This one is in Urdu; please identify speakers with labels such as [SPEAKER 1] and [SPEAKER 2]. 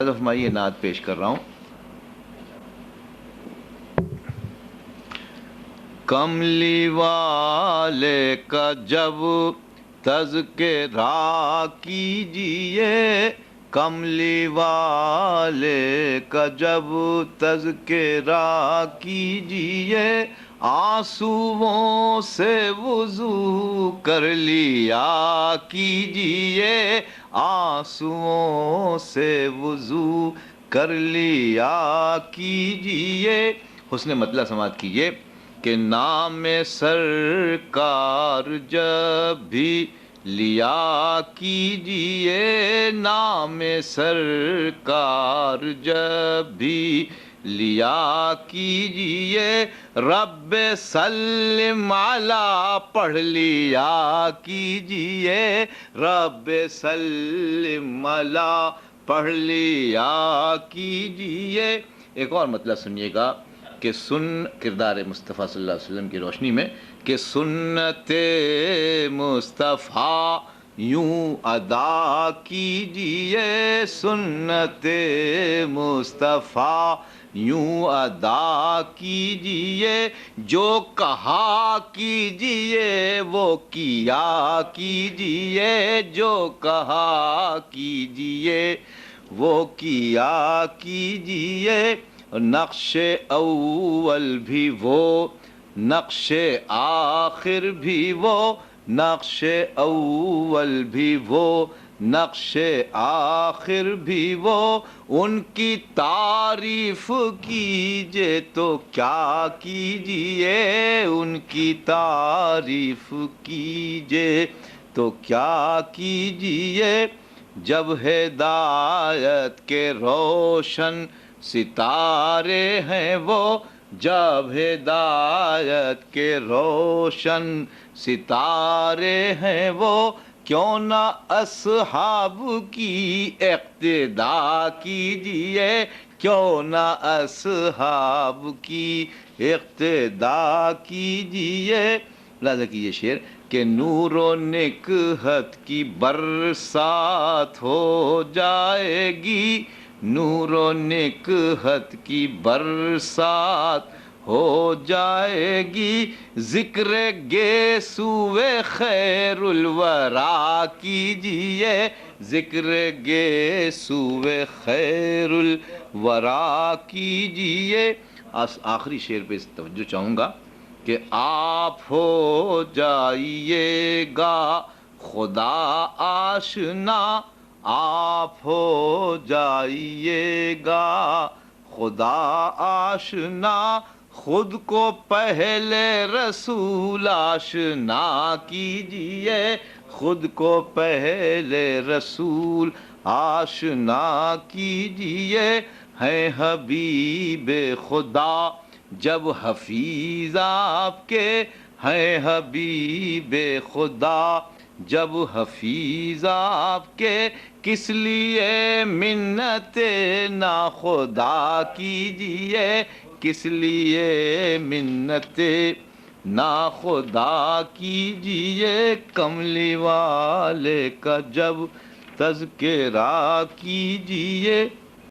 [SPEAKER 1] فرمائیے نعت پیش کر رہا ہوں. کملی والے کا جب تذکرہ کیجئے، کملی والے کا جب تذکرہ کیجئے، آنسوؤں سے وضو کر لیا کیجئے، آنسوؤں سے وضو کر لیا کیجئے. حسن مطلع سماعت کیجئے کہ نام سرکار جب بھی لیا کیجئے، نام سرکار جب بھی لیا کیجئے، رب سلم علی پڑھ لیا کیجئے، رب سلم علی پڑھ لیا کیجئے. ایک اور مطلب سنیے گا کہ کردار مصطفیٰ صلی اللہ علیہ وسلم کی روشنی میں کہ سنت مصطفیٰ یوں ادا کیجئے، سنت مصطفیٰ یوں ادا کیجئے، جو کہا کیجئے وہ کیا کیجئے، جو کہا کیجئے وہ کیا کیجئے. نقش اول بھی وہ، نقش آخر بھی وہ، نقش اول بھی وہ، نقش آخر بھی وہ، ان کی تعریف کیجئے تو کیا کیجئے، ان کی تعریف کیجئے تو کیا کیجئے. جب ہدایت کے روشن ستارے ہیں وہ، جب ہدایت کے روشن ستارے ہیں وہ، کیوں نہ اصحاب کی اقتدا کیجئے، کیوں نہ اصحاب کی اقتدا کیجئے. لہذا کیجئے شعر کہ نور و نکہت کی برسات ہو جائے گی، نور و نکہت کی برسات ہو جائے گی، ذکر گیسوئے خیر الورا کیجئے، ذکر گیسوئے خیر الورا کیجئے. آخری شعر پہ توجہ چاہوں گا کہ آپ ہو جائیے گا خدا آشنا، آپ ہو جائیے گا خدا آشنا، خود کو پہلے رسول آشنا کیجئے، خود کو پہلے رسول آشنا کیجئے. ہیں حبیب خدا جب حفیظ آپ کے، ہیں حبیب خدا جب حفیظ آپ کے، کس لیے منت ناخدا کیجئے، کس لیے منت ناخدا کیجئے. کملی والے کا جب تذکرہ کیجئے.